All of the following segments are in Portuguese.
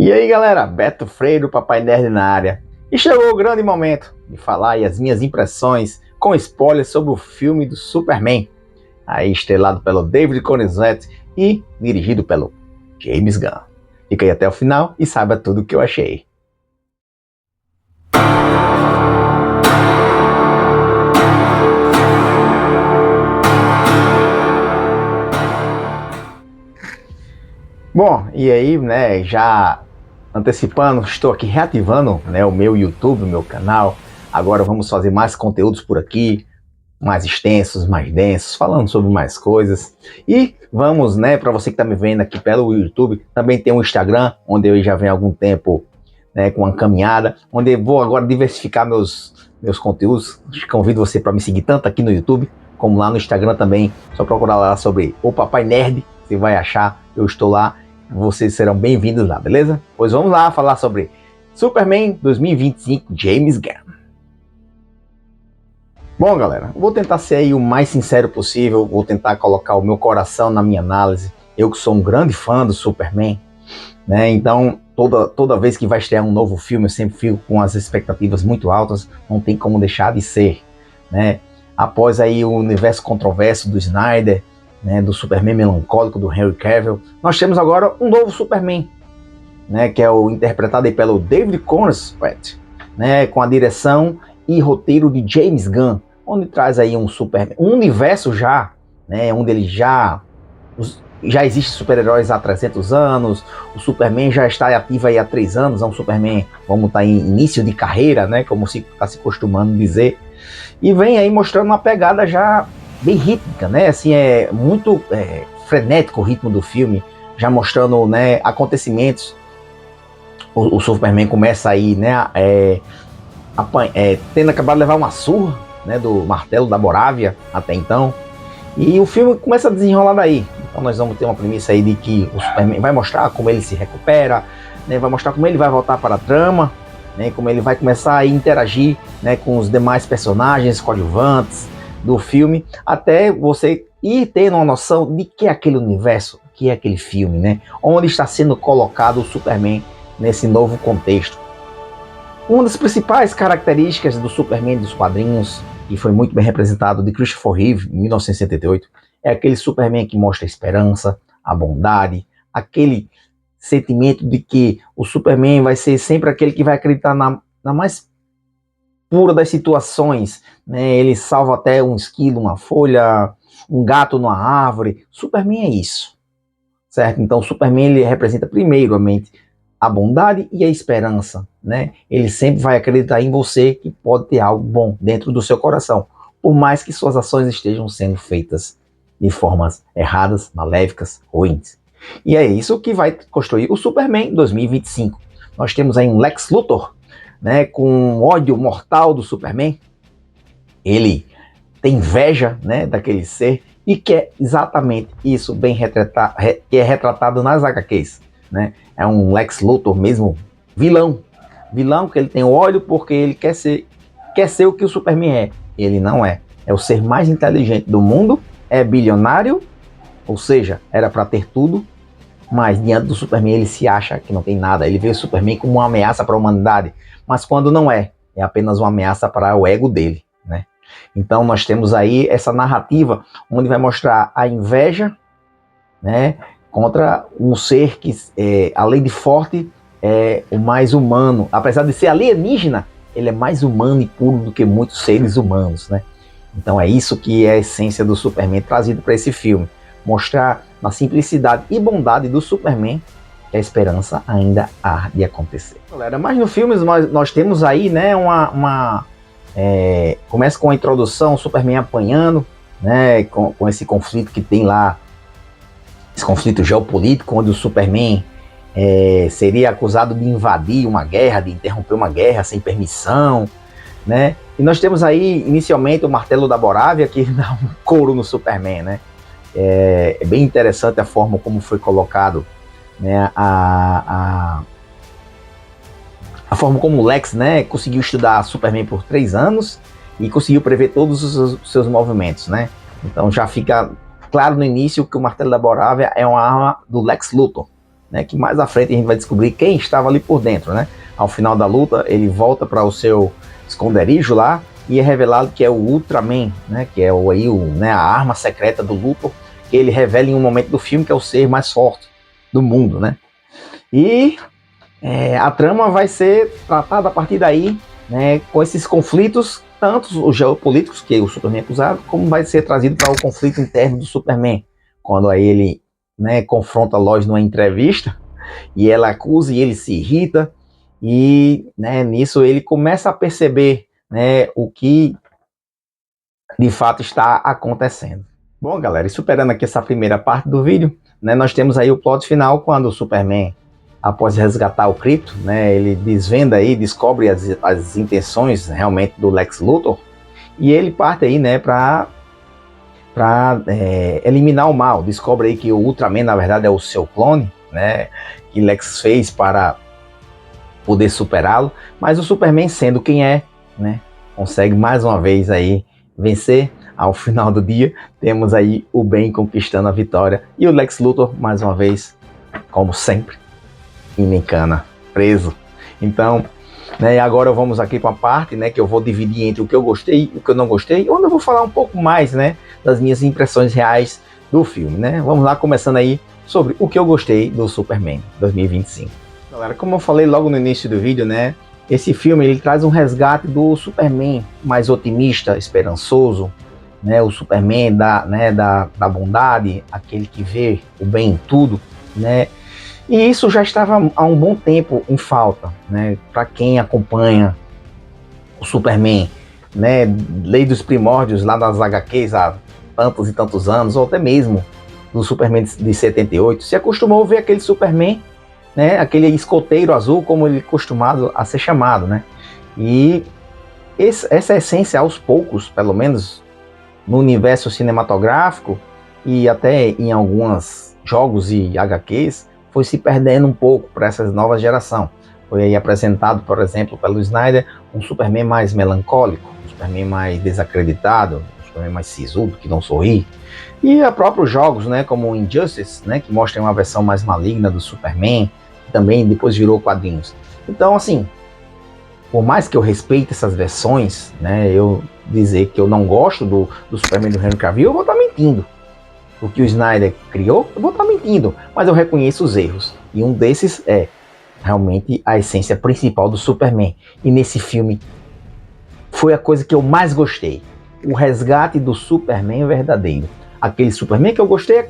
E aí galera, Beto Freire, o Papai Nerd na área. E chegou o grande momento de falar aí as minhas impressões com spoilers sobre o filme do Superman, aí estrelado pelo David Corenswet e dirigido pelo James Gunn. Fica aí até o final e saiba tudo o que eu achei. Bom, e aí, né, já antecipando, estou aqui reativando, né, o meu YouTube, o meu canal. Agora vamos fazer mais conteúdos por aqui, mais extensos, mais densos, falando sobre mais coisas. E vamos, né, para você que está me vendo aqui pelo YouTube, também tem um Instagram, onde eu já venho há algum tempo, né, com uma caminhada, onde eu vou agora diversificar meus conteúdos. Convido você para me seguir tanto aqui no YouTube, como lá no Instagram também. Só procurar lá sobre o Papai Nerd, você vai achar, eu estou lá. Vocês serão bem-vindos lá, beleza? Pois vamos lá falar sobre Superman 2025, James Gunn. Bom, galera, vou tentar ser aí o mais sincero possível, vou tentar colocar o meu coração na minha análise. Eu que sou um grande fã do Superman, né? Então, toda vez que vai estrear um novo filme, eu sempre fico com as expectativas muito altas, não tem como deixar de ser, né? Após aí o universo controverso do Snyder, né, do Superman melancólico do Henry Cavill, nós temos agora um novo Superman, né, que é o interpretado aí pelo David Corenswet, né, com a direção e roteiro de James Gunn, onde traz aí um universo já, né, onde ele já existe super-heróis há 300 anos, o Superman já está ativo aí há 3 anos, é um Superman, vamos estar em início de carreira, né, como está se costumando dizer, e vem aí mostrando uma pegada já bem rítmica, né? Assim, é muito frenético o ritmo do filme, já mostrando, né, acontecimentos. O Superman começa aí, né, tendo acabado de levar uma surra, né, do martelo da Borávia até então, e o filme começa a desenrolar daí. Então nós vamos ter uma premissa aí de que o Superman vai mostrar como ele se recupera, né, vai mostrar como ele vai voltar para a trama, né, como ele vai começar a interagir, né, com os demais personagens coadjuvantes do filme, até você ir tendo uma noção de que é aquele universo, que é aquele filme, né? Onde está sendo colocado o Superman nesse novo contexto. Uma das principais características do Superman dos quadrinhos, e foi muito bem representado de Christopher Reeve em 1978, é aquele Superman que mostra a esperança, a bondade, aquele sentimento de que o Superman vai ser sempre aquele que vai acreditar na mais pura das situações, né? Ele salva até um esquilo, uma folha, um gato numa árvore. Superman é isso, certo? Então o Superman ele representa primeiramente a bondade e a esperança, né? Ele sempre vai acreditar em você que pode ter algo bom dentro do seu coração, por mais que suas ações estejam sendo feitas de formas erradas, maléficas, ruins. E é isso que vai construir o Superman 2025. Nós temos aí um Lex Luthor, né, com ódio mortal do Superman. Ele tem inveja, né, daquele ser e quer exatamente isso bem que é retratado nas HQs, né? É um Lex Luthor mesmo vilão que ele tem ódio porque ele quer ser o que o Superman é. Ele não é. É o ser mais inteligente do mundo, é bilionário, ou seja, era para ter tudo, mas diante do Superman ele se acha que não tem nada. Ele vê o Superman como uma ameaça para a humanidade, mas quando não é apenas uma ameaça para o ego dele, né? Então nós temos aí essa narrativa onde vai mostrar a inveja, né, contra um ser que, além de forte, é o mais humano. Apesar de ser alienígena, ele é mais humano e puro do que muitos seres humanos, né? Então é isso que é a essência do Superman trazido para esse filme. Mostrar na simplicidade e bondade do Superman que a esperança ainda há de acontecer. Galera, mas no filme nós temos aí, né, começa com a introdução, o Superman apanhando, né, com esse conflito que tem lá, esse conflito geopolítico, onde o Superman seria acusado de invadir uma guerra, de interromper uma guerra sem permissão, né? E nós temos aí, inicialmente, o martelo da Borávia, que dá um couro no Superman, né? É bem interessante a forma como foi colocado, né, a forma como o Lex, né, conseguiu estudar Superman por 3 anos e conseguiu prever todos os seus movimentos, né? Então já fica claro no início que o martelo da Borávia é uma arma do Lex Luthor, né, que mais à frente a gente vai descobrir quem estava ali por dentro, né? Ao final da luta, ele volta para o seu esconderijo lá e é revelado que é o Ultraman, né, que é né, a arma secreta do Luthor, que ele revela em um momento do filme que é o ser mais forte do mundo, né? E a trama vai ser tratada a partir daí, né, com esses conflitos, tanto os geopolíticos que o Superman é acusado, como vai ser trazido para o conflito interno do Superman, quando aí ele, né, confronta a Lois numa entrevista e ela acusa e ele se irrita e, né, nisso ele começa a perceber, né, o que de fato está acontecendo. Bom, galera, e superando aqui essa primeira parte do vídeo, né, nós temos aí o plot final quando o Superman, após resgatar o Krypto, né, ele desvenda aí, descobre as intenções realmente do Lex Luthor e ele parte aí, né, para eliminar o mal. Descobre aí que o Ultraman na verdade é o seu clone, né, que Lex fez para poder superá-lo, mas o Superman, sendo quem é, né, consegue mais uma vez aí vencer. Ao final do dia, temos aí o bem conquistando a vitória e o Lex Luthor, mais uma vez, como sempre, em cana, preso. Então, né, agora vamos aqui para a parte, né, que eu vou dividir entre o que eu gostei e o que eu não gostei, onde eu vou falar um pouco mais, né, das minhas impressões reais do filme, né? Vamos lá, começando aí sobre o que eu gostei do Superman 2025. Galera, como eu falei logo no início do vídeo, né, esse filme ele traz um resgate do Superman mais otimista, esperançoso, né, o Superman da bondade, aquele que vê o bem em tudo, né? E isso já estava há um bom tempo em falta, né? Para quem acompanha o Superman, né, desde os primórdios lá das HQs há tantos e tantos anos, ou até mesmo no Superman de 78, se acostumou a ver aquele Superman, né, aquele escoteiro azul, como ele é acostumado a ser chamado, né? E essa essência, aos poucos, pelo menos no universo cinematográfico e até em alguns jogos e HQs, foi se perdendo um pouco para essa nova geração. Foi aí apresentado, por exemplo, pelo Snyder, um Superman mais melancólico, um Superman mais desacreditado, um Superman mais sisudo, que não sorri. E a próprios jogos, né, como o Injustice, né, que mostra uma versão mais maligna do Superman, que também depois virou quadrinhos. Então, assim, por mais que eu respeite essas versões, né, eu dizer que eu não gosto do Superman do Henry Cavill, eu vou estar mentindo. O que o Snyder criou, eu vou estar mentindo, mas eu reconheço os erros. E um desses é realmente a essência principal do Superman. E nesse filme foi a coisa que eu mais gostei. O resgate do Superman verdadeiro. Aquele Superman que eu gostei,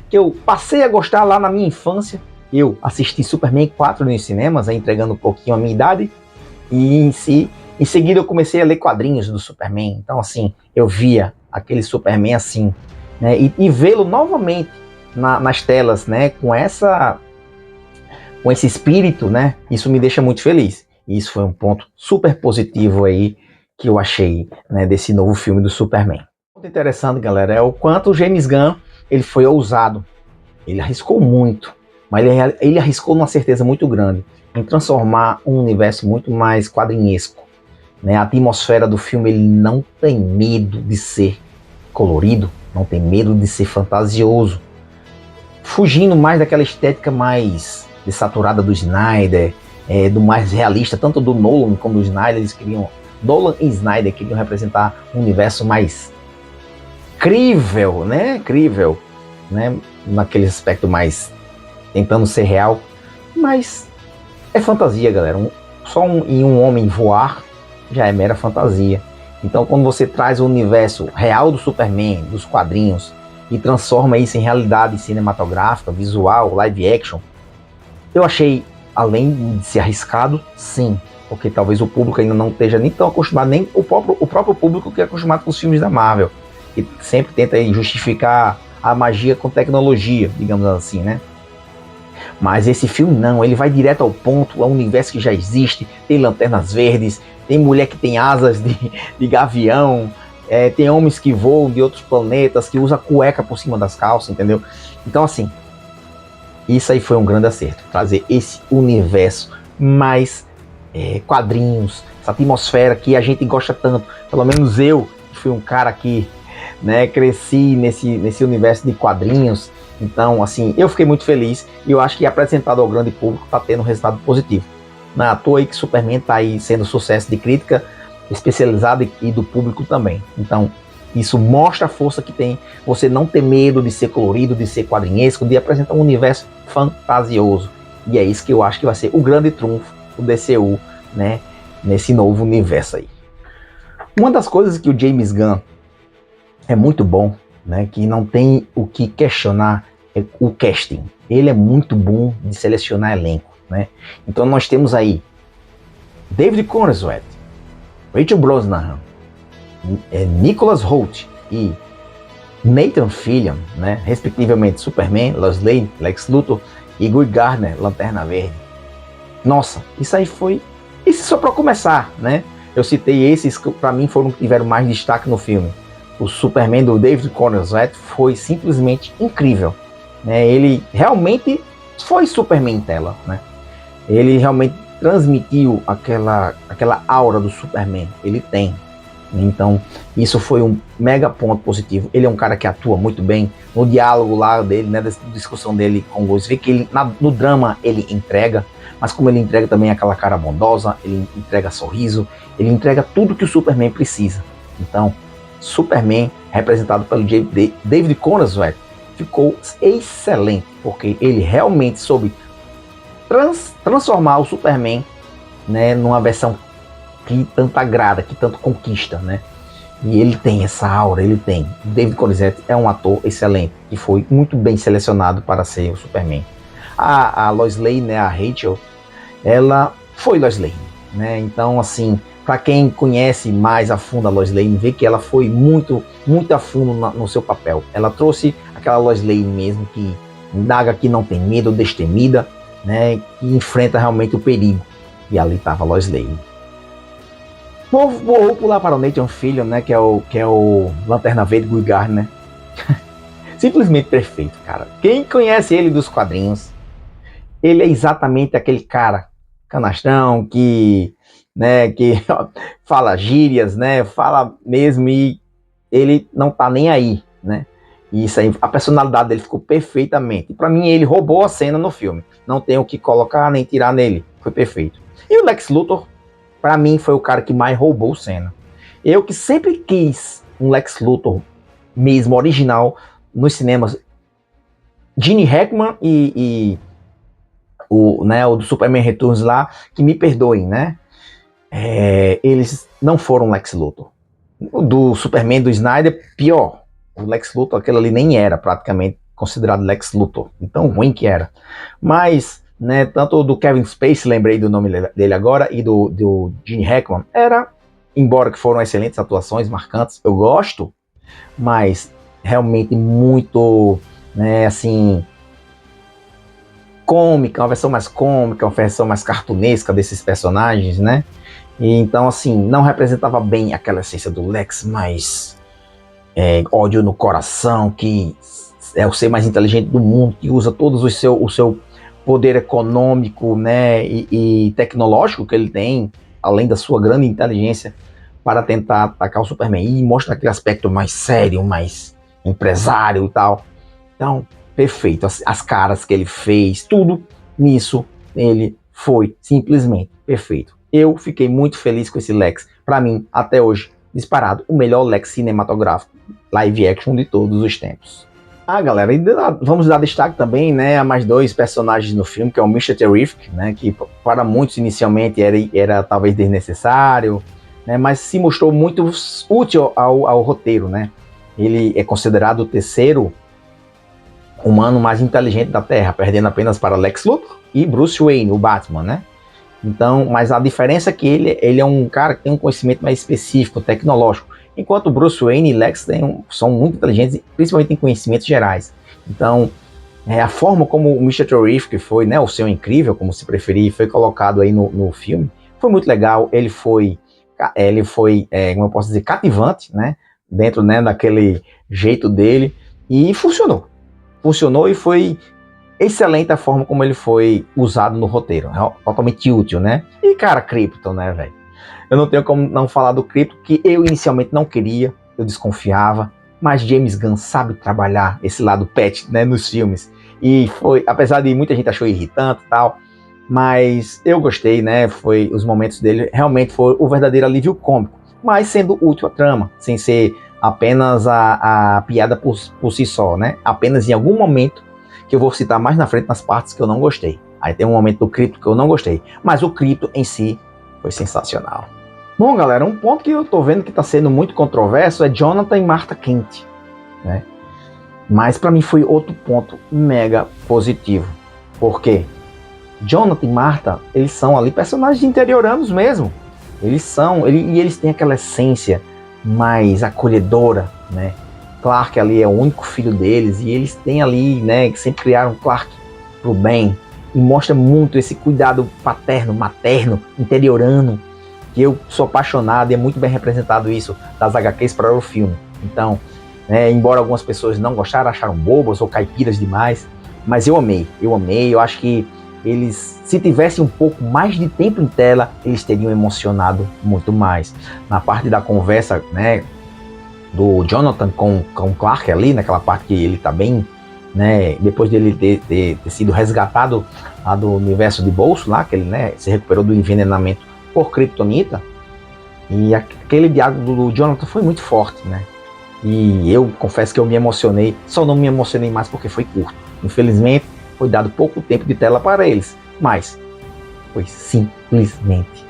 que eu passei a gostar lá na minha infância. Eu assisti Superman 4 nos cinemas, entregando um pouquinho a minha idade. E em seguida eu comecei a ler quadrinhos do Superman. Então assim, eu via aquele Superman assim, né, e vê-lo novamente nas telas, né, com esse espírito, né, isso me deixa muito feliz. E isso foi um ponto super positivo aí que eu achei, né, desse novo filme do Superman. Muito interessante, galera, é o quanto o James Gunn ele foi ousado. Ele arriscou muito, mas ele arriscou numa certeza muito grande em transformar um universo muito mais quadrinesco, né? A atmosfera do filme, ele não tem medo de ser colorido, não tem medo de ser fantasioso, fugindo mais daquela estética mais desaturada do Snyder, do mais realista, tanto do Nolan como do Snyder. Eles queriam, Nolan e Snyder queriam representar um universo mais crível, né? Naquele aspecto mais tentando ser real, mas é fantasia, galera. Um homem voar já é mera fantasia. Então, quando você traz o universo real do Superman, dos quadrinhos, e transforma isso em realidade cinematográfica, visual, live action, eu achei, além de ser arriscado, sim, porque talvez o público ainda não esteja nem tão acostumado, nem o próprio público que é acostumado com os filmes da Marvel, que sempre tenta justificar a magia com tecnologia, digamos assim, né? Mas esse filme não, ele vai direto ao ponto, é um universo que já existe, tem lanternas verdes, tem mulher que tem asas de gavião, tem homens que voam de outros planetas, que usa cueca por cima das calças, entendeu? Então assim, isso aí foi um grande acerto, trazer esse universo mais quadrinhos, essa atmosfera que a gente gosta tanto, pelo menos eu, que fui um cara que, né, cresci nesse universo de quadrinhos, Então, assim, eu fiquei muito feliz e eu acho que apresentado ao grande público está tendo um resultado positivo. Não é à toa aí que Superman está aí sendo sucesso de crítica especializada e do público também. Então, isso mostra a força que tem você não ter medo de ser colorido, de ser quadrinhesco, de apresentar um universo fantasioso. E é isso que eu acho que vai ser o grande trunfo do DCU, né, nesse novo universo aí. Uma das coisas que o James Gunn é muito bom, né, que não tem o que questionar, é o casting. Ele é muito bom de selecionar elenco, né? Então nós temos aí David Corenswet, Rachel Brosnahan, Nicholas Hoult e Nathan Fillion, né, respectivamente Superman, Lois Lane, Lex Luthor e Guy Gardner, Lanterna Verde. Nossa, isso aí foi... Isso só para começar, né? Eu citei esses que para mim foram que tiveram mais destaque no filme. O Superman do David Corenswet foi simplesmente incrível, né? Ele realmente foi Superman em tela, né? Ele realmente transmitiu aquela aura do Superman. Ele tem. Então, isso foi um mega ponto positivo. Ele é um cara que atua muito bem no diálogo lá dele, né, da discussão dele com o Lois. Vê que ele, no drama ele entrega, mas como ele entrega também aquela cara bondosa, ele entrega sorriso, ele entrega tudo que o Superman precisa. Então, Superman, representado pelo David Corenswet, ficou excelente, porque ele realmente soube transformar o Superman, né, numa versão que tanto agrada, que tanto conquista, né? E ele tem essa aura, ele tem. David Corenswet é um ator excelente, que foi muito bem selecionado para ser o Superman. A Lois Lane, né, a Rachel, ela foi Lois Lane, né? Então, assim, para quem conhece mais a fundo a Lois Lane, vê que ela foi muito a fundo no seu papel. Ela trouxe aquela Lois Lane mesmo, que indaga, que não tem medo, destemida, né? Que enfrenta realmente o perigo. E ali estava a Lois Lane. Vou pular para o Nathan Fillion, né? Que é o Lanterna Verde Guy Gardner, né? Simplesmente perfeito, cara. Quem conhece ele dos quadrinhos, ele é exatamente aquele cara canastrão que, né, que fala gírias, né, fala mesmo e ele não tá nem aí, né? E isso aí, a personalidade dele ficou perfeitamente. Para mim, ele roubou a cena no filme. Não tem o que colocar nem tirar nele. Foi perfeito. E o Lex Luthor, para mim, foi o cara que mais roubou cena. Eu que sempre quis um Lex Luthor mesmo, original, nos cinemas. Gene Hackman e o do Superman Returns lá, que me perdoem, né? Eles não foram Lex Luthor. O do Superman do Snyder, pior. O Lex Luthor, aquele ali nem era praticamente considerado Lex Luthor. Então ruim que era. Mas, né, tanto do Kevin Spacey, lembrei do nome dele agora, e do Gene Hackman, embora que foram excelentes atuações, marcantes, eu gosto, mas realmente muito, né, assim, cômica, uma versão mais cômica, uma versão mais cartunesca desses personagens, né? E então, assim, não representava bem aquela essência do Lex, mais ódio no coração, que é o ser mais inteligente do mundo, que usa todos o seu poder econômico, né, e tecnológico que ele tem, além da sua grande inteligência, para tentar atacar o Superman. E mostra aquele aspecto mais sério, mais empresário e tal. Então, perfeito. As caras que ele fez, tudo nisso, ele foi simplesmente perfeito. Eu fiquei muito feliz com esse Lex. Para mim, até hoje, disparado, o melhor Lex cinematográfico live action de todos os tempos. Galera, e vamos dar destaque também, né, a mais dois personagens no filme, que é o Mr. Terrific, né, que para muitos inicialmente era talvez desnecessário, né, mas se mostrou muito útil ao roteiro, né. Ele é considerado o terceiro humano mais inteligente da Terra, perdendo apenas para Lex Luthor e Bruce Wayne, o Batman, né? Então, mas a diferença é que ele é um cara que tem um conhecimento mais específico, tecnológico, enquanto Bruce Wayne e Lex são muito inteligentes, principalmente em conhecimentos gerais. Então, a forma como o Mr. Terrific foi, né, o Senhor Incrível, como se preferir, foi colocado aí no filme, foi muito legal. Ele foi como eu posso dizer, cativante, né, dentro, né, daquele jeito dele, e funcionou e foi excelente a forma como ele foi usado no roteiro, totalmente útil, né? E cara, Krypton, né, velho? Eu não tenho como não falar do Krypton, que eu inicialmente não queria, eu desconfiava, mas James Gunn sabe trabalhar esse lado pet, né, nos filmes. E foi, apesar de muita gente achou irritante e tal, mas eu gostei, né? Foi os momentos dele realmente foi o verdadeiro alívio cômico, mas sendo útil à trama, sem ser apenas a piada por si só, né? Apenas em algum momento que eu vou citar mais na frente nas partes que eu não gostei. Aí tem um momento do Krypto que eu não gostei, mas o Krypto em si foi sensacional. Bom, galera, um ponto que eu tô vendo que está sendo muito controverso é Jonathan e Martha Kent, né? Mas para mim foi outro ponto mega positivo. Por quê? Jonathan e Martha, eles são ali personagens interioranos mesmo. E eles têm aquela essência mais acolhedora, né? Clark ali é o único filho deles e eles têm ali, né, que sempre criaram Clark pro bem e mostra muito esse cuidado paterno, materno, interiorano, que eu sou apaixonado e é muito bem representado isso das HQs para o filme. Então, embora algumas pessoas não gostaram, acharam bobas ou caipiras demais, mas eu amei, eu acho que eles, se tivessem um pouco mais de tempo em tela, eles teriam emocionado muito mais. Na parte da conversa, né, do Jonathan com Clark ali, naquela parte que ele tá bem, né, depois dele ter sido resgatado lá do universo de bolso, lá, que ele, né, se recuperou do envenenamento por Kryptonita, e aquele diálogo do Jonathan foi muito forte, né, e eu confesso que eu me emocionei, só não me emocionei mais porque foi curto. Infelizmente, foi dado pouco tempo de tela para eles, mas foi simplesmente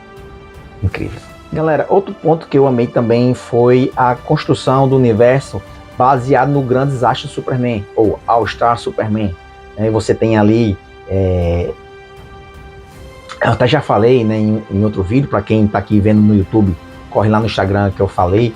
incrível. Galera, outro ponto que eu amei também foi a construção do universo baseado no grande desastre do Superman, ou All Star Superman. Você tem ali, eu até já falei, né, em outro vídeo, para quem está aqui vendo no YouTube, corre lá no Instagram que eu falei,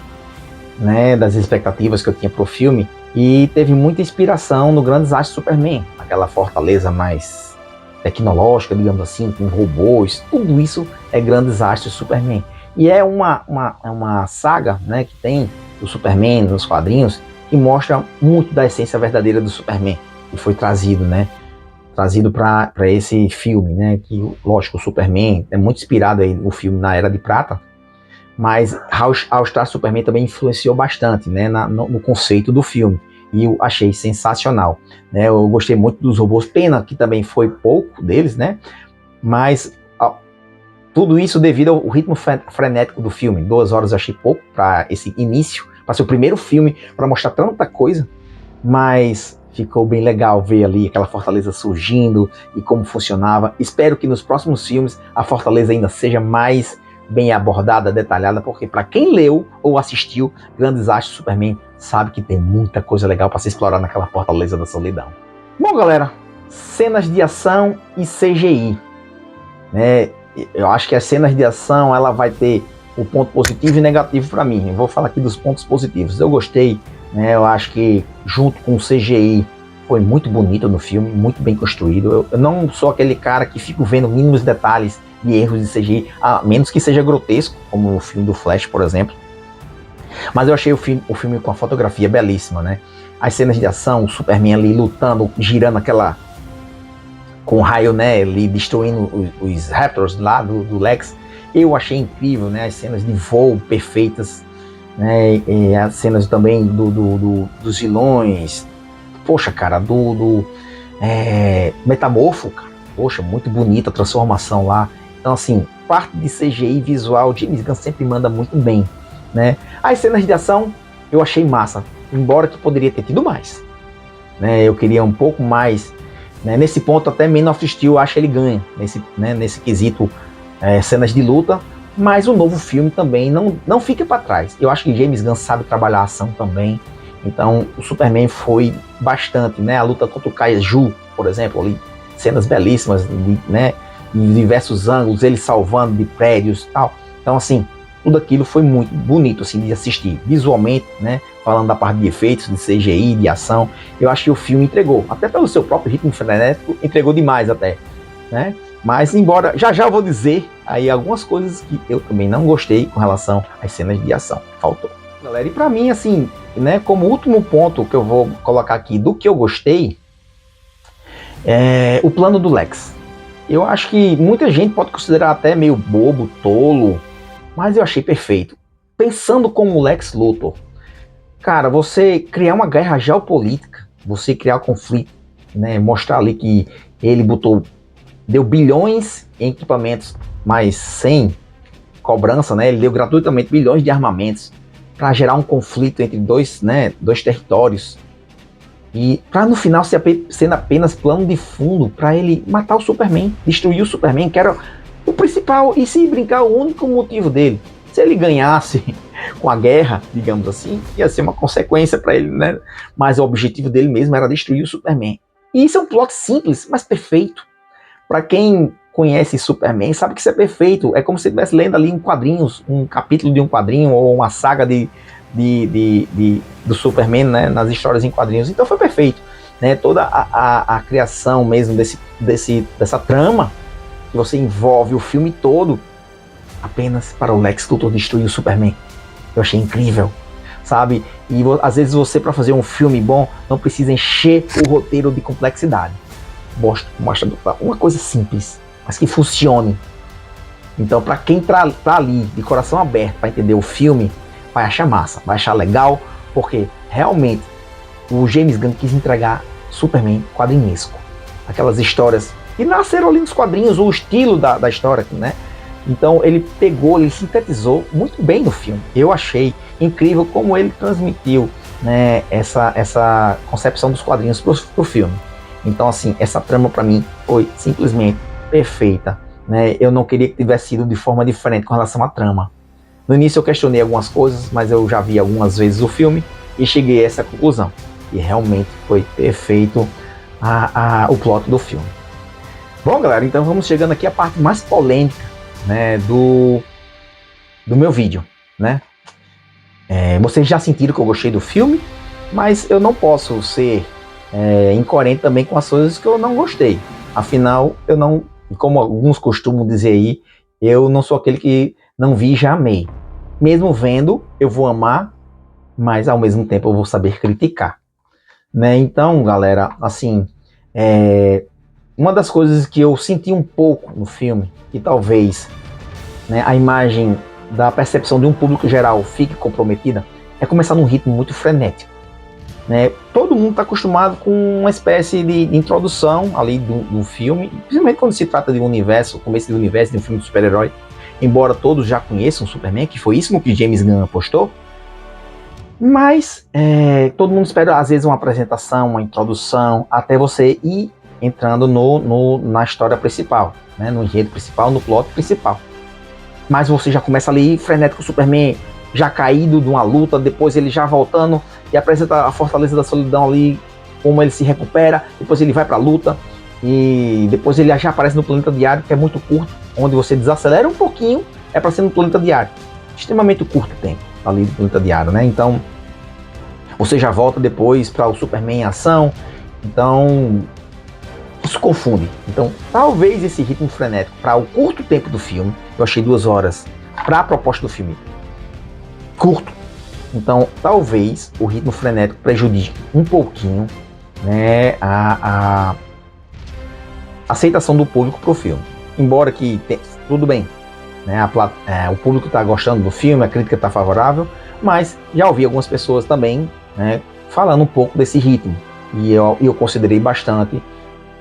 né, das expectativas que eu tinha pro filme, e teve muita inspiração no grande desastre do Superman, aquela fortaleza mais tecnológica, digamos assim, com robôs, tudo isso é grande desastre do Superman. E é uma saga, né, que tem do Superman nos quadrinhos, que mostra muito da essência verdadeira do Superman, que foi trazido, né, trazido para esse filme, né, que, lógico, o Superman é muito inspirado aí no filme Na Era de Prata, mas All Star Superman também influenciou bastante, né, no conceito do filme, e eu achei sensacional, né, eu gostei muito dos robôs, pena que também foi pouco deles, né, mas tudo isso devido ao ritmo frenético do filme. 2 horas eu achei pouco para esse início, para ser o primeiro filme, para mostrar tanta coisa, mas ficou bem legal ver ali aquela fortaleza surgindo e como funcionava. Espero que nos próximos filmes a fortaleza ainda seja mais bem abordada, detalhada, porque para quem leu ou assistiu Grande Desastre Superman, sabe que tem muita coisa legal para se explorar naquela Fortaleza da Solidão. Bom, galera, cenas de ação e CGI, né? Eu acho que as cenas de ação, ela vai ter o ponto positivo e negativo para mim. Eu vou falar aqui dos pontos positivos. Eu gostei, né? Eu acho que junto com o CGI foi muito bonito no filme, muito bem construído. Eu não sou aquele cara que fico vendo mínimos detalhes de erros de CGI, a menos que seja grotesco, como o filme do Flash, por exemplo. Mas eu achei o filme com a fotografia belíssima, né? As cenas de ação, o Superman ali lutando, girando aquela... com o raio, né, ali destruindo os Raptors lá do Lex, eu achei incrível, né, as cenas de voo perfeitas, né, e as cenas também dos vilões, poxa, cara, Metamorfo, cara, poxa, muito bonita a transformação lá. Então, assim, parte de CGI visual, James Gunn sempre manda muito bem, né. As cenas de ação eu achei massa, embora que poderia ter tido mais, né, eu queria um pouco mais. Nesse ponto, até Man of Steel acho que ele ganha, nesse quesito cenas de luta, mas o novo filme também não fica para trás. Eu acho que James Gunn sabe trabalhar a ação também, então o Superman foi bastante, né? A luta contra o Kaiju, por exemplo, ali, cenas belíssimas, né? Em diversos ângulos, ele salvando de prédios e tal. Então, assim, tudo aquilo foi muito bonito assim, de assistir, visualmente, né? Falando da parte de efeitos, de CGI, de ação, eu acho que o filme entregou, até pelo seu próprio ritmo frenético, entregou demais até, né? Mas embora, já eu vou dizer aí algumas coisas que eu também não gostei com relação às cenas de ação, faltou. Galera, e pra mim, assim, né, como último ponto que eu vou colocar aqui do que eu gostei, é o plano do Lex. Eu acho que muita gente pode considerar até meio bobo, tolo, mas eu achei perfeito. Pensando como o Lex Luthor, cara, você criar uma guerra geopolítica, você criar um conflito, né, mostrar ali que ele deu bilhões em equipamentos, mas sem cobrança, né, ele deu gratuitamente bilhões de armamentos para gerar um conflito entre dois territórios, e para no final sendo apenas plano de fundo para ele matar o Superman, destruir o Superman, que era o principal, e se brincar, o único motivo dele. Se ele ganhasse com a guerra, digamos assim, ia ser uma consequência para ele, né? Mas o objetivo dele mesmo era destruir o Superman. E isso é um plot simples, mas perfeito. Para quem conhece Superman, sabe que isso é perfeito. É como se estivesse lendo ali um capítulo de um quadrinho, ou uma saga do Superman, né, nas histórias em quadrinhos. Então foi perfeito, né? Toda a criação mesmo dessa trama, que você envolve o filme todo apenas para o Lex Luthor destruir o Superman. Eu achei incrível, sabe? E às vezes você, para fazer um filme bom, não precisa encher o roteiro de complexidade. Mostra uma coisa simples, mas que funcione. Então, para quem tá ali de coração aberto para entender o filme, vai achar massa, vai achar legal, porque realmente o James Gunn quis entregar Superman quadrinesco. Aquelas histórias que nasceram ali nos quadrinhos, o estilo da história, né? Então ele sintetizou muito bem no filme. Eu achei incrível como ele transmitiu, né, essa concepção dos quadrinhos pro filme. Então, assim, essa trama para mim foi simplesmente perfeita, né? Eu não queria que tivesse sido de forma diferente com relação à trama. No início eu questionei algumas coisas, mas eu já vi algumas vezes o filme e cheguei a essa conclusão. E realmente foi perfeito o plot do filme. Bom, galera, então vamos chegando aqui à parte mais polêmica, né, do meu vídeo, né? Vocês já sentiram que eu gostei do filme, mas eu não posso ser incoerente também com as coisas que eu não gostei. Afinal, eu não, como alguns costumam dizer aí, eu não sou aquele que não vi e já amei. Mesmo vendo, eu vou amar, mas ao mesmo tempo eu vou saber criticar, né? Então, galera, assim, uma das coisas que eu senti um pouco no filme, que talvez, né, a imagem da percepção de um público geral fique comprometida, é começar num ritmo muito frenético, né? Todo mundo está acostumado com uma espécie de introdução ali do filme, principalmente quando se trata de um universo, começo de um universo, de um filme de super-herói. Embora todos já conheçam o Superman, que foi isso que James Gunn apostou, mas todo mundo espera às vezes uma apresentação, uma introdução, até você ir entrando na história principal, né? No enredo principal, no plot principal. Mas você já começa ali frenético, o Superman já caído de uma luta, depois ele já voltando e apresenta a Fortaleza da Solidão ali, como ele se recupera, depois ele vai pra luta, e depois ele já aparece no Planeta Diário, que é muito curto, onde você desacelera um pouquinho, é para ser no Planeta Diário. Extremamente curto o tempo ali do Planeta Diário, né? Então, você já volta depois para o Superman em ação, então isso confunde. Então, talvez esse ritmo frenético para o curto tempo do filme, eu achei 2 horas para a proposta do filme curto, então talvez o ritmo frenético prejudique um pouquinho, né, a aceitação do público pro filme. Embora que tudo bem, né, o público está gostando do filme, a crítica está favorável, mas já ouvi algumas pessoas também, né, falando um pouco desse ritmo, e eu considerei bastante,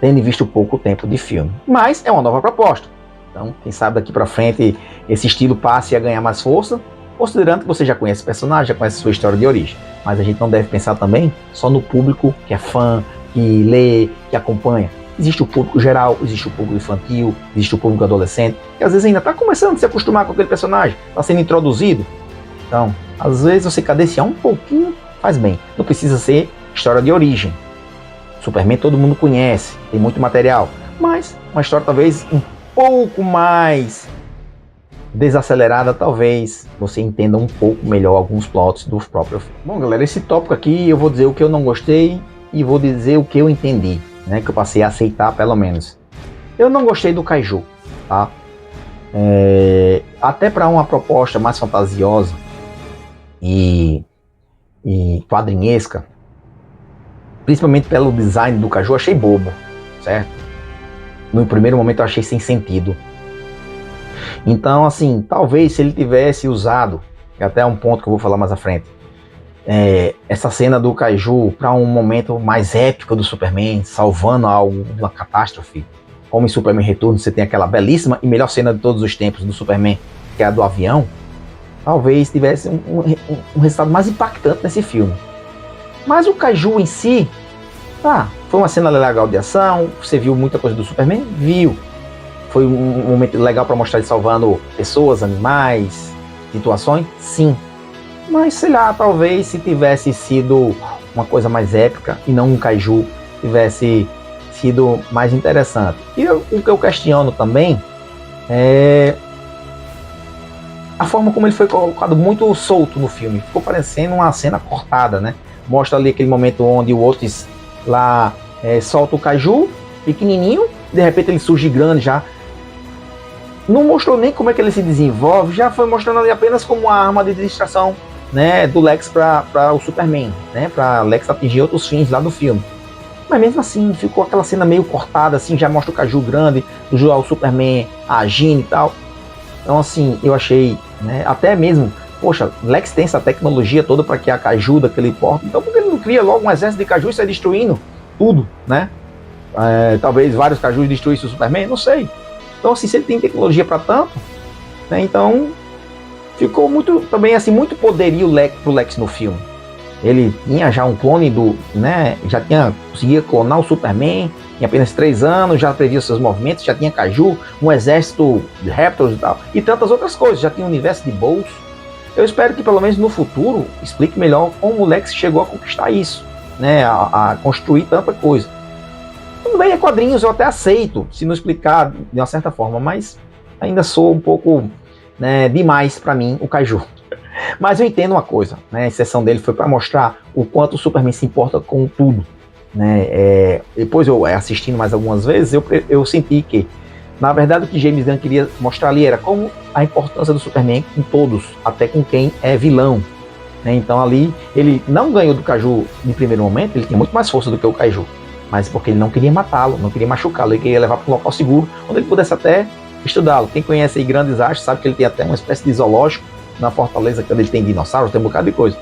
tendo visto pouco tempo de filme. Mas é uma nova proposta, então quem sabe daqui para frente esse estilo passe a ganhar mais força, considerando que você já conhece o personagem, já conhece a sua história de origem. Mas a gente não deve pensar também só no público que é fã, que lê, que acompanha. Existe o público geral, existe o público infantil, existe o público adolescente, que às vezes ainda está começando a se acostumar com aquele personagem, está sendo introduzido. Então, às vezes você cadenciar um pouquinho faz bem. Não precisa ser história de origem. Superman todo mundo conhece, tem muito material, mas uma história talvez um pouco mais desacelerada, talvez você entenda um pouco melhor alguns plots do próprio filme. Bom, galera, esse tópico aqui eu vou dizer o que eu não gostei e vou dizer o que eu entendi, né, que eu passei a aceitar pelo menos. Eu não gostei do Kaiju, tá? Até para uma proposta mais fantasiosa e quadrinhesca, principalmente pelo design do Kaiju, achei bobo, certo? No primeiro momento eu achei sem sentido. Então, assim, talvez se ele tivesse usado, que até é um ponto que eu vou falar mais à frente, essa cena do Kaiju para um momento mais épico do Superman, salvando algo de uma catástrofe. Como em Superman Retorno você tem aquela belíssima e melhor cena de todos os tempos do Superman, que é a do avião, talvez tivesse um resultado mais impactante nesse filme. Mas o Kaiju em si, foi uma cena legal de ação, você viu muita coisa do Superman? Viu. Foi um momento legal para mostrar ele salvando pessoas, animais, situações? Sim. Mas sei lá, talvez se tivesse sido uma coisa mais épica e não um Kaiju, tivesse sido mais interessante. E o que eu questiono também é a forma como ele foi colocado muito solto no filme. Ficou parecendo uma cena cortada, né? Mostra ali aquele momento onde o Otis lá solta o Kaiju, pequenininho, de repente ele surge grande já. Não mostrou nem como é que ele se desenvolve, já foi mostrando ali apenas como uma arma de distração, né, do Lex para o Superman, né, para Lex atingir outros fins lá do filme. Mas mesmo assim, ficou aquela cena meio cortada, assim, já mostra o Kaiju grande, o Superman agindo e tal. Então assim, eu achei, né, até mesmo, poxa, Lex tem essa tecnologia toda para criar Kaiju daquele porte, então por que ele não cria logo um exército de Kaiju e sai destruindo tudo, né? Talvez vários Kaijus destruíssem o Superman, não sei. Então assim, se ele tem tecnologia para tanto, né, então ficou muito, também assim, muito poderio pro Lex no filme. Ele tinha já um clone né, já conseguia clonar o Superman em apenas 3 anos, já previa seus movimentos, já tinha Kaiju, um exército de Raptors e tal, e tantas outras coisas, já tinha um universo de bolso. Eu espero que pelo menos no futuro explique melhor como o Lex chegou a conquistar isso, né, a construir tanta coisa. Tudo bem, é quadrinhos, eu até aceito, se não explicar de uma certa forma, mas ainda sou um pouco, né, demais para mim o Kaiju. Mas eu entendo uma coisa, né, a exceção dele foi para mostrar o quanto o Superman se importa com tudo, né. Depois eu assistindo mais algumas vezes, eu senti que, na verdade, o que James Gunn queria mostrar ali era como a importância do Superman com todos, até com quem é vilão, né. Então ali ele não ganhou do Kaiju de primeiro momento, ele tinha muito mais força do que o Kaiju, mas porque ele não queria matá-lo, não queria machucá-lo, ele queria levar para um local seguro, onde ele pudesse até estudá-lo. Quem conhece aí Grandes Astros sabe que ele tem até uma espécie de zoológico na Fortaleza, que ele tem dinossauros, tem um bocado de coisa.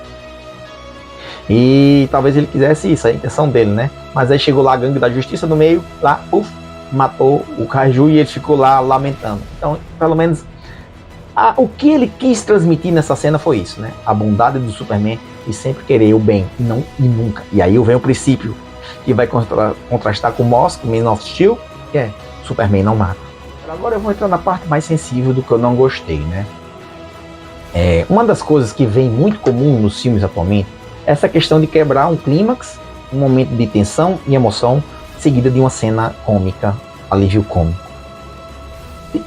E talvez ele quisesse isso, a intenção dele, né? Mas aí chegou lá a gangue da justiça no meio, lá, matou o Kaiju e ele ficou lá lamentando. Então, pelo menos, o que ele quis transmitir nessa cena foi isso, né? A bondade do Superman e sempre querer o bem, e não e nunca. E aí vem o princípio que vai contrastar com o Moss, com o Man of Steel, que é Superman não mata. Agora eu vou entrar na parte mais sensível do que eu não gostei, né? Uma das coisas que vem muito comum nos filmes atualmente é essa questão de quebrar um clímax, um momento de tensão e emoção, seguida de uma cena cômica, alívio cômico.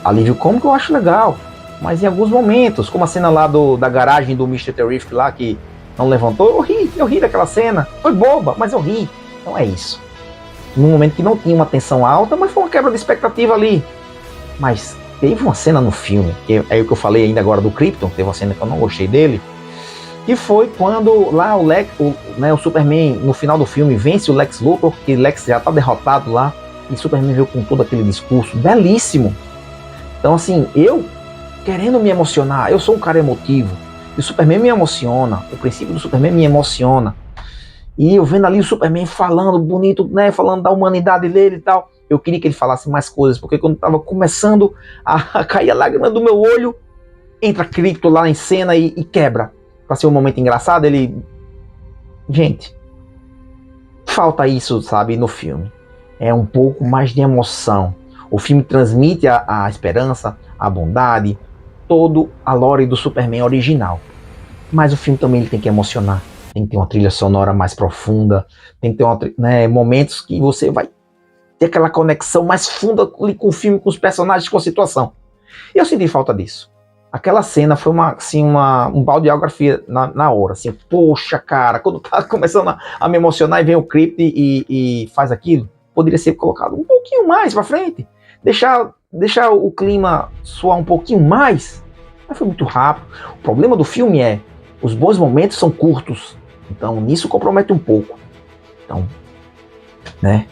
Alívio cômico eu acho legal, mas em alguns momentos, como a cena lá da garagem do Mr. Terrific lá, que não levantou, eu ri daquela cena, foi boba, mas eu ri. Então é isso. Num momento que não tinha uma tensão alta, mas foi uma quebra de expectativa ali. Mas teve uma cena no filme, que é o que eu falei ainda agora do Krypton, teve uma cena que eu não gostei dele, que foi quando lá o Superman, no final do filme, vence o Lex Luthor, que Lex já tá derrotado lá, e Superman veio com todo aquele discurso belíssimo. Então assim, eu querendo me emocionar, eu sou um cara emotivo, e o Superman me emociona, o princípio do Superman me emociona, e eu vendo ali o Superman falando bonito, né, falando da humanidade dele e tal, eu queria que ele falasse mais coisas, porque quando estava começando a cair a lágrima do meu olho, entra Krypton lá em cena e quebra. Para ser um momento engraçado, gente, falta isso, sabe, no filme. É um pouco mais de emoção. O filme transmite a esperança, a bondade, todo a lore do Superman original. Mas o filme também ele tem que emocionar. Tem que ter uma trilha sonora mais profunda, tem que ter momentos que você vai ter aquela conexão mais funda com o filme, com os personagens, com a situação. E eu senti falta disso. Aquela cena foi um balde de água fria na hora. Assim, poxa, cara, quando tá começando a me emocionar e vem o Krypton e faz aquilo, poderia ser colocado um pouquinho mais pra frente. Deixar o clima soar um pouquinho mais. Mas foi muito rápido. O problema do filme é, os bons momentos são curtos. Então, nisso compromete um pouco. Então, né?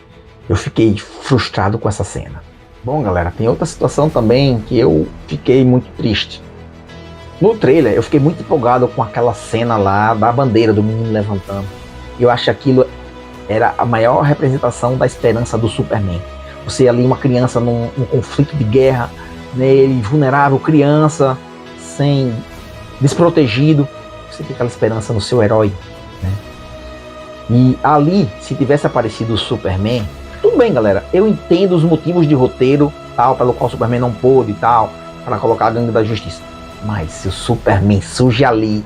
Eu fiquei frustrado com essa cena. Bom, galera, tem outra situação também que eu fiquei muito triste. No trailer, eu fiquei muito empolgado com aquela cena lá da bandeira do menino levantando. Eu acho que aquilo era a maior representação da esperança do Superman. Você ali, uma criança num conflito de guerra, né, ele vulnerável, criança, sem desprotegido, você tem aquela esperança no seu herói, né? E ali, se tivesse aparecido o Superman, tudo bem, galera, eu entendo os motivos de roteiro, tal, pelo qual o Superman não pôde e tal, para colocar a Gangue da Justiça. Mas se o Superman surge ali,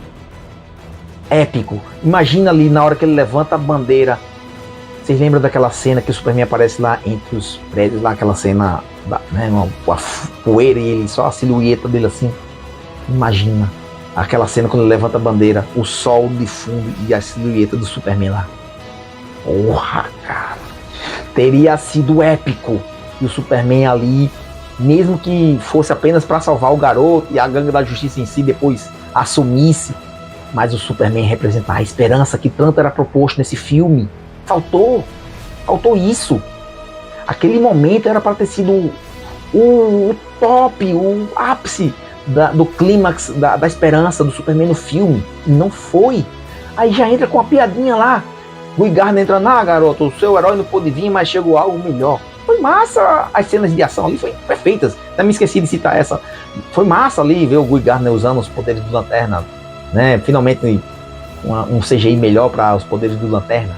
épico, imagina ali na hora que ele levanta a bandeira. Vocês lembram daquela cena que o Superman aparece lá entre os prédios, lá aquela cena, né, a poeira e ele, só a silhueta dele assim. Imagina aquela cena quando ele levanta a bandeira, o sol de fundo e a silhueta do Superman lá. Porra, cara. Teria sido épico. E o Superman ali, mesmo que fosse apenas para salvar o garoto e a Gangue da Justiça em si depois assumisse, mas o Superman representar a esperança que tanto era proposto nesse filme. Faltou isso. Aquele momento era para ter sido o top, o ápice do clímax da esperança do Superman no filme. E não foi. Aí já entra com a piadinha lá. Guy Gardner entra, garoto, o seu herói não pôde vir, mas chegou algo melhor. Foi massa, as cenas de ação ali foram perfeitas. Até me esqueci de citar essa. Foi massa ali ver o Guy Gardner usando os poderes do Lanterna, né? Finalmente um CGI melhor para os poderes do Lanterna.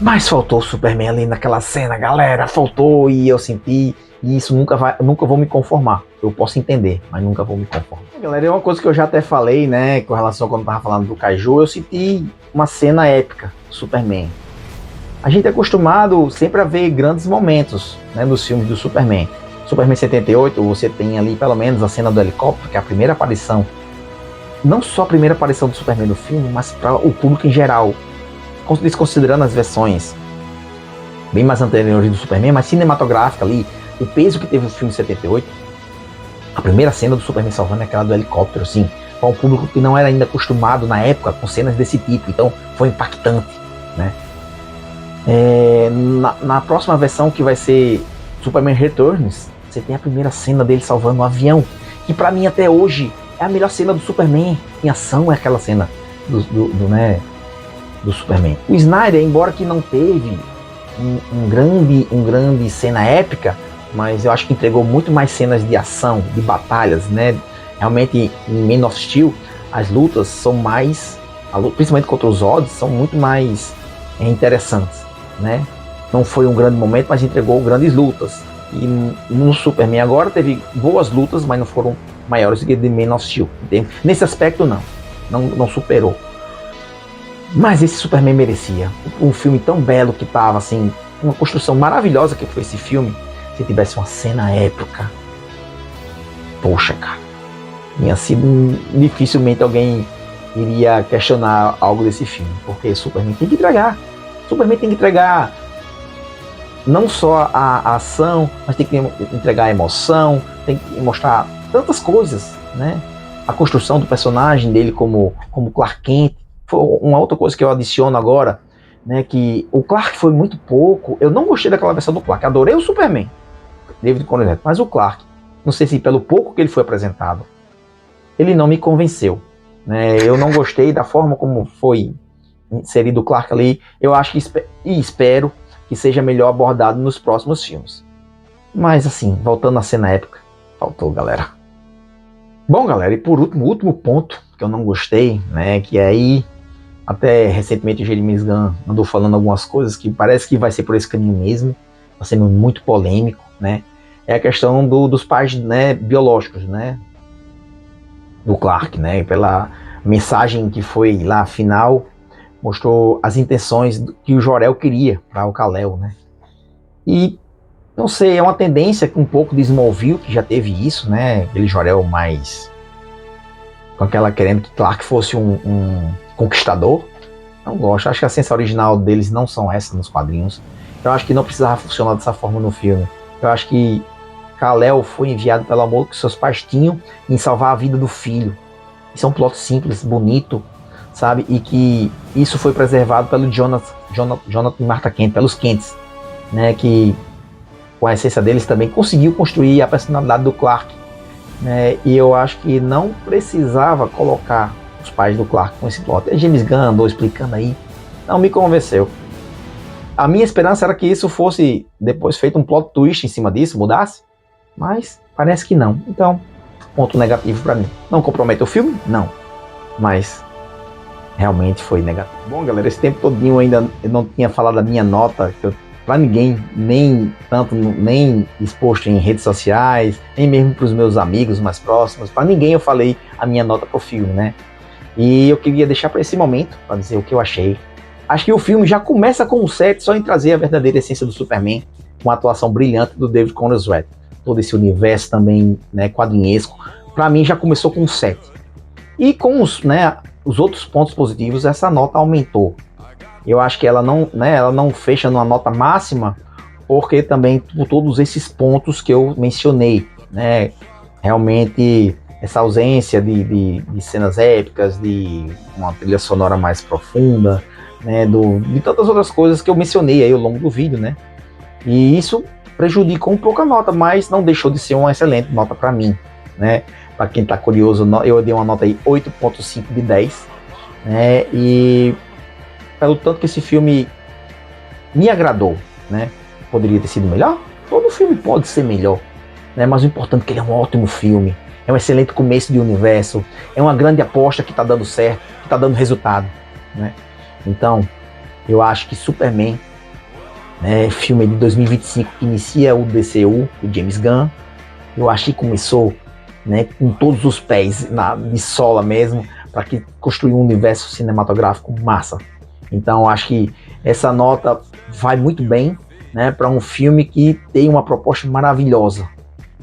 Mas faltou o Superman ali naquela cena, galera, faltou, e eu senti, e isso nunca vou me conformar. Eu posso entender, mas nunca vou me conformar. Galera, é uma coisa que eu já até falei, né, com relação a quando eu tava falando do Kaiju, eu senti uma cena épica do Superman. A gente é acostumado sempre a ver grandes momentos, né, nos filmes do Superman. Superman 78, você tem ali pelo menos a cena do helicóptero, que é a primeira aparição, não só a primeira aparição do Superman no filme, mas para o público em geral. Desconsiderando as versões bem mais anteriores do Superman, mas cinematográfica ali, o peso que teve o filme 78, a primeira cena do Superman salvando é aquela do helicóptero, assim, para um público que não era ainda acostumado na época com cenas desse tipo, então foi impactante, né? Na próxima versão, que vai ser Superman Returns, você tem a primeira cena dele salvando um avião, que para mim até hoje é a melhor cena do Superman em ação, é aquela cena do Superman. O Snyder, embora que não teve um grande cena épica, mas eu acho que entregou muito mais cenas de ação, de batalhas, né? Realmente em Man of Steel as lutas são mais, principalmente contra os Zods, são muito mais interessantes, né? Não foi um grande momento, mas entregou grandes lutas. E no Superman agora teve boas lutas, mas não foram maiores que de Man of Steel. Nesse aspecto não superou. Mas esse Superman merecia. Um filme tão belo que tava, assim, uma construção maravilhosa que foi esse filme. Se tivesse uma cena épica, poxa, cara, tinha sido dificilmente alguém iria questionar algo desse filme, porque Superman tem que entregar. Superman tem que entregar não só a ação, mas tem que entregar a emoção, tem que mostrar tantas coisas, né? A construção do personagem dele como Clark Kent. Foi uma outra coisa que eu adiciono agora, né, que o Clark foi muito pouco. Eu não gostei daquela versão do Clark. Adorei o Superman, David Conrad, mas o Clark, não sei se pelo pouco que ele foi apresentado, ele não me convenceu, né? Eu não gostei da forma como foi inserido o Clark ali. Eu acho que espero que seja melhor abordado nos próximos filmes. Mas assim, voltando à cena épica, faltou, galera. Bom, galera, e por último ponto que eu não gostei, né, que aí até recentemente o Jeremy Gunn andou falando algumas coisas que parece que vai ser por esse caminho mesmo, está sendo muito polêmico, né? É a questão dos pais, né, biológicos, né, do Clark, né? Pela mensagem que foi lá final, mostrou as intenções que o Jor-El queria para o Kal-El, né? E não sei, é uma tendência que um pouco de Smallville, que já teve isso, né? Aquele Jor-El mais com aquela querendo que Clark fosse um conquistador. Não gosto, acho que a essência original deles não são essas nos quadrinhos. Eu acho que não precisava funcionar dessa forma no filme. Eu acho que Kal-El foi enviado pelo amor que seus pais tinham em salvar a vida do filho. Isso é um plot simples, bonito, sabe? E que isso foi preservado pelo Jonathan e Martha Kent, pelos Kents, né? Que com a essência deles também conseguiu construir a personalidade do Clark. né? E eu acho que não precisava colocar os pais do Clark com esse plot. A James Gunn andou explicando aí, não me convenceu. A minha esperança era que isso fosse depois feito um plot twist em cima disso, mudasse, mas parece que não. Então, ponto negativo para mim. Não compromete o filme? Não. Mas realmente foi negativo. Bom, galera, esse tempo todinho eu não tinha falado da minha nota, para ninguém, nem exposto em redes sociais, nem mesmo para os meus amigos mais próximos, para ninguém eu falei a minha nota pro filme, né? E eu queria deixar para esse momento, para dizer o que eu achei. Acho que o filme já começa com o 7 só em trazer a verdadeira essência do Superman, com a atuação brilhante do David Corenswet. Todo esse universo também, né, quadrinhesco, para mim já começou com o 7. E com os outros pontos positivos, essa nota aumentou. Eu acho que ela não fecha numa nota máxima, porque também por todos esses pontos que eu mencionei, né? Realmente essa ausência de cenas épicas, de uma trilha sonora mais profunda, né? De tantas outras coisas que eu mencionei aí ao longo do vídeo, né? E isso prejudicou um pouco a nota, mas não deixou de ser uma excelente nota para mim, né? Para quem está curioso, eu dei uma nota aí 8.5 de 10, né? E pelo tanto que esse filme me agradou, né? Poderia ter sido melhor? Todo filme pode ser melhor, né? Mas o importante é que ele é um ótimo filme, é um excelente começo de universo, é uma grande aposta que está dando certo, que está dando resultado, né? Então, eu acho que Superman, né, filme de 2025 que inicia o DCU, o James Gunn, eu acho que começou, né, com todos os pés de sola mesmo, para que construir um universo cinematográfico massa. Então acho que essa nota vai muito bem, né, para um filme que tem uma proposta maravilhosa.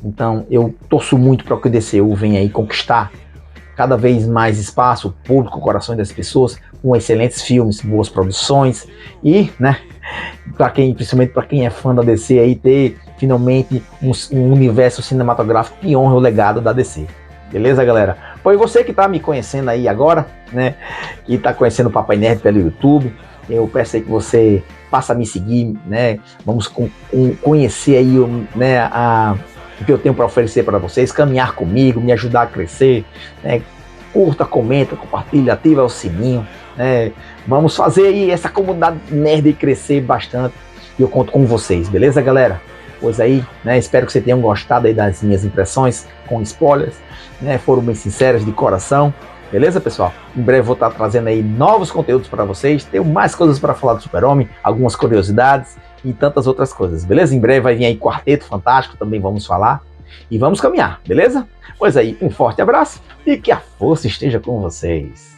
Então eu torço muito para que o DCU venha aí conquistar cada vez mais espaço, público, corações das pessoas, com excelentes filmes, boas produções e, né, principalmente para quem é fã da DC aí, ter finalmente um universo cinematográfico que honra o legado da DC. Beleza, galera? Pois você que está me conhecendo aí agora, né, que está conhecendo o Papai Nerd pelo YouTube, eu peço aí que você passe a me seguir, né, vamos conhecer aí, né, o que eu tenho para oferecer para vocês, caminhar comigo, me ajudar a crescer, né, curta, comenta, compartilha, ativa o sininho, né, vamos fazer aí essa comunidade nerd crescer bastante e eu conto com vocês, beleza, galera? Pois aí, né, espero que vocês tenham gostado aí das minhas impressões com spoilers, né, foram bem sinceras de coração, beleza, pessoal? Em breve vou estar trazendo aí novos conteúdos para vocês, tenho mais coisas para falar do Super-Homem, algumas curiosidades e tantas outras coisas, beleza? Em breve vai vir aí Quarteto Fantástico, também vamos falar e vamos caminhar, beleza? Pois aí, um forte abraço e que a força esteja com vocês.